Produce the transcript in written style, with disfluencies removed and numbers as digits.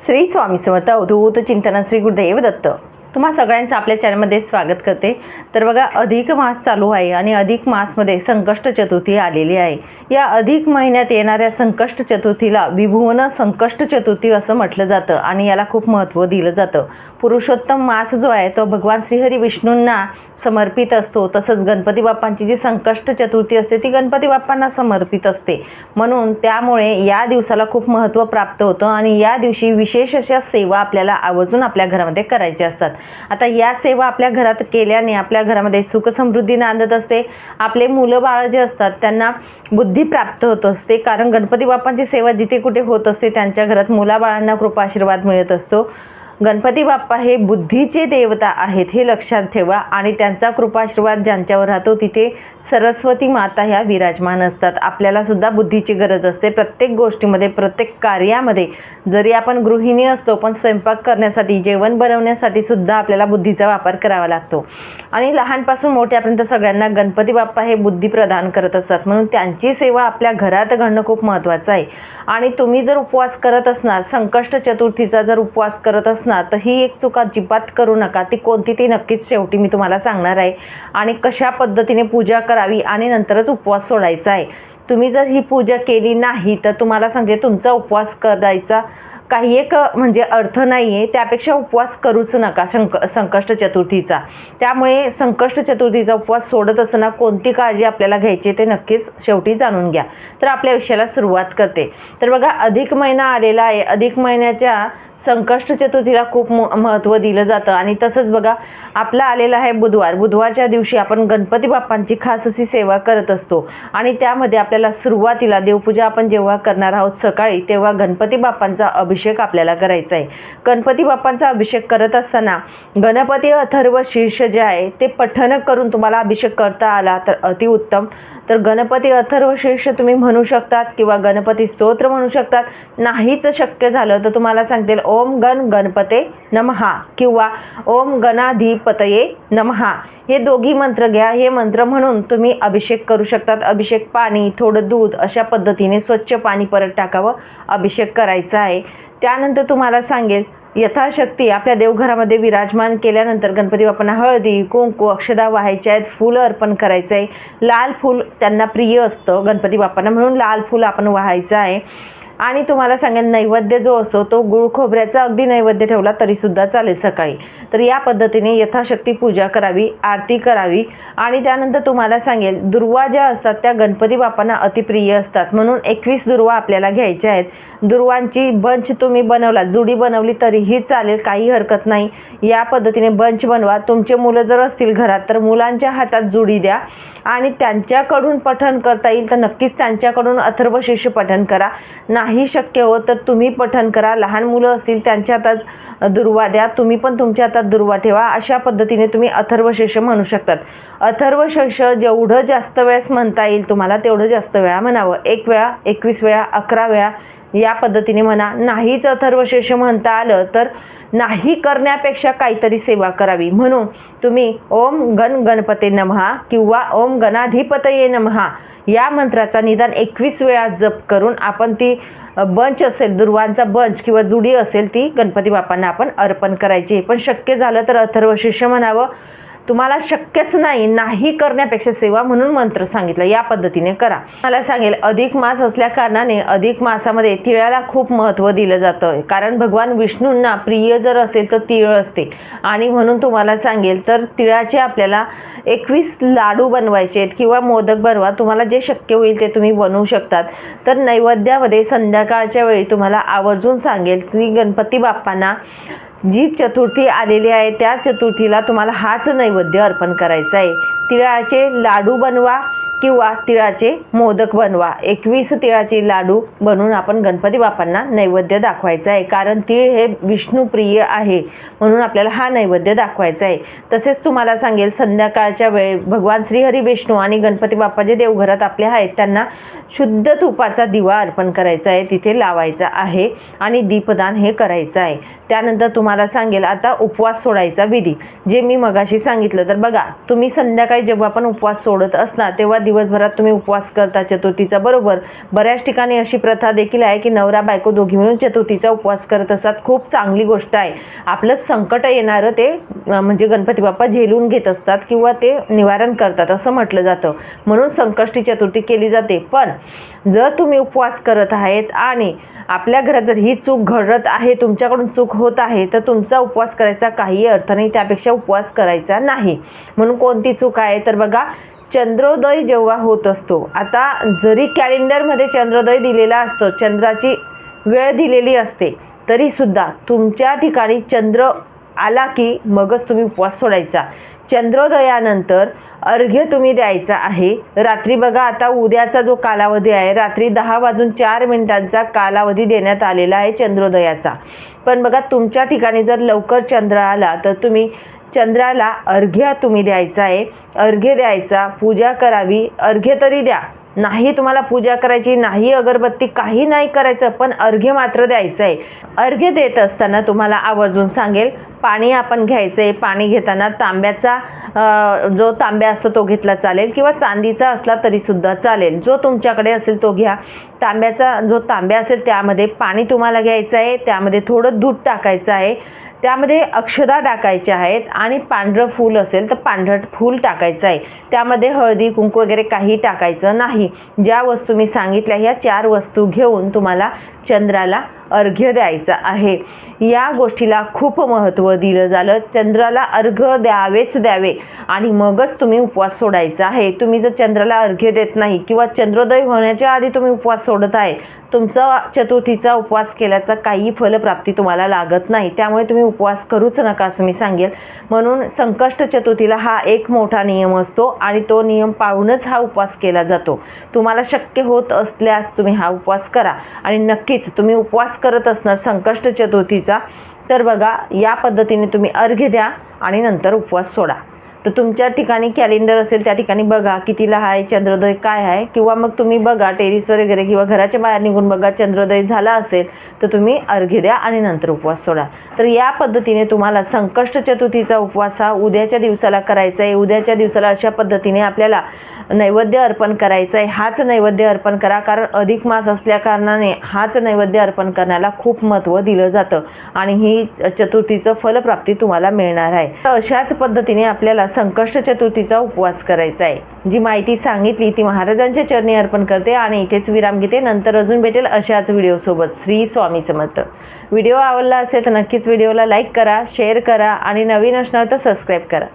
श्री स्वामी समर्थ अवधूत चिंतन श्री गुरुदेव दत्त। तुम्हा सगळ्यांचं आपल्या चॅनलमध्ये स्वागत करते। तर बघा, अधिक मास चालू आहे आणि अधिक मासमध्ये संकष्ट चतुर्थी आलेली आहे। या अधिक महिन्यात येणाऱ्या संकष्ट चतुर्थीला विभुवन संकष्ट चतुर्थी असं म्हटलं जातं आणि याला खूप महत्त्व दिलं जातं। पुरुषोत्तम मास जो आहे तो भगवान श्रीहरी विष्णूंना समर्पित असतो। तसंच गणपती बाप्पांची जी संकष्ट चतुर्थी असते ती गणपती बाप्पांना समर्पित असते, म्हणून त्यामुळे या दिवसाला खूप महत्त्व प्राप्त होतं आणि या दिवशी विशेष अशा सेवा आपल्याला आवर्जून आपल्या घरामध्ये करायच्या असतात। आता या सेवा आपल्या घरात केल्याने आपल्या घरामध्ये सुख समृद्धी नांदत असते। आपले मुलं बाळ जे असतात त्यांना बुद्धी प्राप्त होत असते, कारण गणपती बाप्पांची सेवा जिथे कुठे होत असते त्यांच्या घरात मुलाबाळांना कृपा आशीर्वाद मिळत असतो। गणपती बाप्पा हे बुद्धीचे देवता आहेत हे लक्षात ठेवा आणि त्यांचा कृपा आशीर्वाद ज्यांच्यावर राहतो तिथे सरस्वती माता ह्या विराजमान असतात। आपल्याला सुद्धा बुद्धीची गरज असते प्रत्येक गोष्टीमध्ये, प्रत्येक कार्यामध्ये। जरी आपण गृहिणी असतो पण स्वयंपाक करण्यासाठी, जेवण बनवण्यासाठी सुद्धा आपल्याला बुद्धीचा वापर करावा लागतो आणि लहानपासून मोठ्यापर्यंत सगळ्यांना गणपती बाप्पा हे बुद्धी प्रदान करत असतात, म्हणून त्यांची सेवा आपल्या घरात घडणं खूप महत्त्वाचं आहे। आणि तुम्ही जर उपवास करत असणार, संकष्ट चतुर्थीचा जर उपवास करत असणार तर ही एक चूक अजिबात करू नका। ती कोणती ती नक्कीच शेवटी मी तुम्हाला सांगणार आहे आणि कशा पद्धतीने पूजा करावी आणि नंतरच उपवास सोडायचा आहे। तुम्ही जर ही पूजा केली नाही तर तुम्हाला सांगते तुमचा उपवास करायचा काही एक म्हणजे अर्थ नाही आहे। त्यापेक्षा उपवास करूच नका संकष्ट चतुर्थीचा। त्यामुळे संकष्ट चतुर्थीचा उपवास सोडत असताना कोणती काळजी आपल्याला घ्यायची ते नक्कीच शेवटी जाणून घ्या। तर आपल्या विषयाला सुरुवात करते। तर बघा, अधिक महिना आलेला आहे। अधिक महिन्याच्या संकष्ट चतुर्थीला खूप महत्त्व दिलं जातं आणि तसंच बघा, आपला आलेला आहे बुधवार। बुधवारच्या दिवशी आपण गणपती बाप्पांची खास अशी सेवा करत असतो आणि त्यामध्ये आपल्याला सुरुवातीला देवपूजा आपण जेव्हा करणार आहोत सकाळी, तेव्हा गणपती बाप्पांचा अभिषेक आपल्याला करायचा आहे। गणपती बाप्पांचा अभिषेक करत असताना गणपती अथर्व शीर्ष जे आहे ते पठण करून तुम्हाला अभिषेक करता आला तर अतिउत्तम। तर गणपती अथर्व शीर्ष तुम्ही म्हणू शकतात किंवा गणपती स्तोत्र म्हणू शकतात। नाहीच शक्य झालं तर तुम्हाला सांगतील ओम गण गणपते नमः किंवा ओम गणाधिपतये नमः, हे दोघी मंत्र घ्या। हे मंत्र म्हणून तुम्ही अभिषेक करू शकतात। अभिषेक पाणी, थोडं दूध अशा पद्धतीने स्वच्छ पाणी परत टाकावं, अभिषेक करायचा आहे। त्यानंतर तुम्हाला सांगेल यथाशक्ती आपल्या देवघरामध्ये विराजमान केल्यानंतर गणपती बाप्पांना हळदी कुंकू अक्षदा वाहायच्या आहेत, फुलं अर्पण करायचं आहे। लाल फूल त्यांना प्रिय असतं गणपती बाप्पांना, म्हणून लाल फूल आपण वाहायचं आहे। आणि तुम्हाला सांगेन नैवेद्य जो असतो तो गुळ खोबऱ्याचा अगदी नैवेद्य ठेवला तरी सुद्धा चालेल सकाळी। तर या पद्धतीने यथाशक्ती पूजा करावी, आरती करावी। आणि त्यानंतर तुम्हाला सांगेल दुर्वा ज्या असतात त्या गणपती बाप्पांना अतिप्रिय असतात, म्हणून 21 दुर्वा आपल्याला घ्यायच्या आहेत। दुर्वांची बंच तुम्ही बनवला, जुडी बनवली तरीही चालेल, काही हरकत नाही। या पद्धतीने बंच बनवा। तुमचे मुलं जर असतील घरात तर मुलांच्या हातात जुडी द्या आणि त्यांच्याकडून पठण करता येईल तर नक्कीच त्यांच्याकडून अथर्व शीर्ष पठण करा। नाही शक्य होत तर तुम्ही पठण करा। लहान मुलं असतील त्यांच्या हातात दुर्वा द्या, तुम्ही पण तुमच्या हातात दुर्वा ठेवा। अशा पद्धतीने तुम्ही अथर्व शीर्ष म्हणू शकतात। अथर्व शीर्ष जेवढं जास्त वेळेस म्हणता येईल तुम्हाला तेवढं जास्त वेळा म्हणावं। 1 वेळा, 21 वेळा, 11 वेळा या पद्धतीने म्हणा। नाहीच अथर्व शीर्ष म्हणता आलं तर नाही करण्यापेक्षा काहीतरी सेवा करावी, म्हणून तुम्ही ओम गण गणपते नमः किंवा ओम गणाधिपतये नमः या मंत्राचा निदान 21 वेळा जप करून आपण ती बंच असेल, दुर्वांचा बंच किंवा जुडी असेल ती गणपती बाप्पांना आपण अर्पण करायची। पण शक्य झालं तर अथर्व शीर्ष म्हणावं। तुम्हाला शक्यच नाही करण्यापेक्षा सेवा म्हणून मंत्र सांगितलं, या पद्धतीने करा। मला सांगेल अधिक मास असल्या कारणाने अधिक मासामध्ये तिळाला खूप महत्त्व दिलं जातं, कारण भगवान विष्णूंना प्रिय जर असेल तर तिळ असते आणि म्हणून तुम्हाला सांगेल तर तिळाचे आपल्याला 21 लाडू बनवायचे आहेत किंवा मोदक बनवा, तुम्हाला जे शक्य होईल ते तुम्ही बनवू शकतात। तर नैवेद्यामध्ये संध्याकाळच्या वेळी तुम्हाला आवर्जून सांगेल की गणपती बाप्पांना जी चतुर्थी आलेली आहे त्या चतुर्थीला तुम्हाला हाच नैवेद्य अर्पण करायचा आहे। तिळाचे लाडू बनवा किंवा तिळाचे मोदक बनवा। 21 तिळाचे लाडू बनवून आपण गणपती बाप्पांना नैवेद्य दाखवायचा आहे, कारण तीळ हे विष्णुप्रिय आहे म्हणून आपल्याला हा नैवेद्य दाखवायचा आहे। तसेच तुम्हाला सांगेल संध्याकाळच्या वेळी भगवान श्रीहरी विष्णू आणि गणपती बाप्पा जे देवघरात आपले आहेत त्यांना शुद्ध तुपाचा दिवा अर्पण करायचा आहे, तिथे लावायचा आहे आणि दीपदान हे करायचं आहे। त्यानंतर तुम्हाला सांगेल आता उपवास सोडायचा विधी, जे मी मगाशी सांगितलं। तर बघा, तुम्ही संध्याकाळी जेव्हा आपण उपवास सोडत असणार तेव्हा दिवसभरात तुम्ही उपवास करता चतुर्थीचा, बरोबर. बऱ्याच ठिकाणी अशी प्रथा देखील आहे की नवरा बायको दोघी मिळून चतुर्थीचा उपवास करत असतात. खूप चांगली गोष्ट आहे. आपलं संकट येणारं ते म्हणजे गणपती बाप्पा झेलून घेत असतात किंवा ते निवारण करतात असं म्हटलं जातं, म्हणून संकष्टी चतुर्थी केली जाते. पण जर तुम्ही उपवास करत आहेत आणि आपल्या घरात जर ही चूक घडत आहे, तुमच्याकडून चूक होत आहे, तर तुमचा उपवास करायचा काही अर्थ नाही, त्यापेक्षा उपवास करायचा नाही. म्हणून कोणती चूक आहे तर बघा, चंद्रोदय जेव्हा होत असतो, आता जरी कॅलेंडरमध्ये चंद्रोदय दिलेला असतो, चंद्राची वेळ दिलेली असते, तरीसुद्धा तुमच्या ठिकाणी चंद्र आला की मगच तुम्ही उपवास सोडायचा. चंद्रोदयानंतर अर्घ्य तुम्ही द्यायचा आहे रात्री. बघा आता उद्याचा जो कालावधी आहे, रात्री 10:04 कालावधी देण्यात आलेला आहे चंद्रोदयाचा. पण बघा तुमच्या ठिकाणी जर लवकर चंद्र आला तर तुम्ही चंद्राला अर्घ्य तुम्ही द्यायचा आहे. अर्घ्य द्यायचा, पूजा करावी, अर्घ्य तरी द्या. नाही तुम्हाला पूजा करायची नाही, अगरबत्ती काही नाही करायचं, पण अर्घ्य मात्र द्यायचं आहे. अर्घ्य देत असताना तुम्हाला आवर्जून सांगेल, पाणी आपण घ्यायचं आहे. पाणी घेताना तांब्याचा जो तांब्या असतो तो घेतला चालेल किंवा चांदीचा असला तरीसुद्धा चालेल, जो तुमच्याकडे असेल तो घ्या. तांब्याचा जो तांब्या असेल त्यामध्ये पाणी तुम्हाला घ्यायचं आहे, त्यामध्ये थोडं दूध टाकायचं आहे, त्यामध्ये अक्षदा टाकायच्या आहेत आणि पांढरं फूल असेल तर पांढरं फूल टाकायचं आहे. त्यामध्ये हळदी कुंकू वगैरे काही टाकायचं नाही. ज्या वस्तू मी सांगितल्या ह्या 4 वस्तू घेऊन तुम्हाला चंद्राला अर्घ्य द्यायचा आहे. या गोष्टीला खूप महत्त्व दिलं झालं. चंद्राला अर्घ्य द्यावेच द्यावे आणि मगच तुम्ही उपवास सोडायचा आहे. तुम्ही जर चंद्राला अर्घ्य देत नाही किंवा चंद्रोदय होण्याच्या आधी तुम्ही उपवास सोडत आहे, तुमचा चतुर्थीचा उपवास केल्याचा काही फलप्राप्ती तुम्हाला लागत नाही. त्यामुळे तुम्ही उपवास करूच नका असं मी सांगेल. म्हणून संकष्ट चतुर्थीला हा एक मोठा नियम असतो आणि तो नियम पाळूनच हा उपवास केला जातो. तुम्हाला शक्य होत असल्यास तुम्ही हा उपवास करा आणि नक्कीच तुम्ही उपवास करत असणार संकष्ट चतुर्थीचा तर बघा या पद्धतीने तुम्ही अर्घ्य द्या आणि नंतर उपवास सोडा. तर तुमच्या ठिकाणी कॅलेंडर असेल त्या ठिकाणी बघा कितीला आहे चंद्रोदय काय आहे, किंवा मग तुम्ही बघा टेरेसवर वगैरे किंवा घराच्या बाहेर निघून बघा चंद्रोदय झाला असेल तर तुम्ही अर्घ्य द्या आणि नंतर उपवास सोडा. तर या पद्धतीने तुम्हाला संकष्ट चतुर्थीचा उपवास हा उद्याच्या दिवसाला करायचा आहे. उद्याच्या दिवसाला अशा पद्धतीने आपल्याला नैवेद्य अर्पण करायचं आहे. हाच नैवेद्य अर्पण करा, कारण अधिक मास असल्या कारणाने हाच नैवेद्य अर्पण करण्याला खूप महत्त्व दिलं जातं आणि ही चतुर्थीचं फलप्राप्ती तुम्हाला मिळणार आहे. तर अशाच पद्धतीने आपल्याला संकष्ट चतुर्थीचा उपवास करायचा आहे. जी माहिती सांगितली ती महाराजांच्या चरणी अर्पण करते आणि इथेच विराम घेते. नंतर अजून भेटेल अशाच व्हिडिओसोबत. श्री स्वामी समर्थ. व्हिडिओ आवडला असेल तर नक्कीच व्हिडिओला लाईक करा, शेअर करा आणि नवीन असणार तर सबस्क्राईब करा.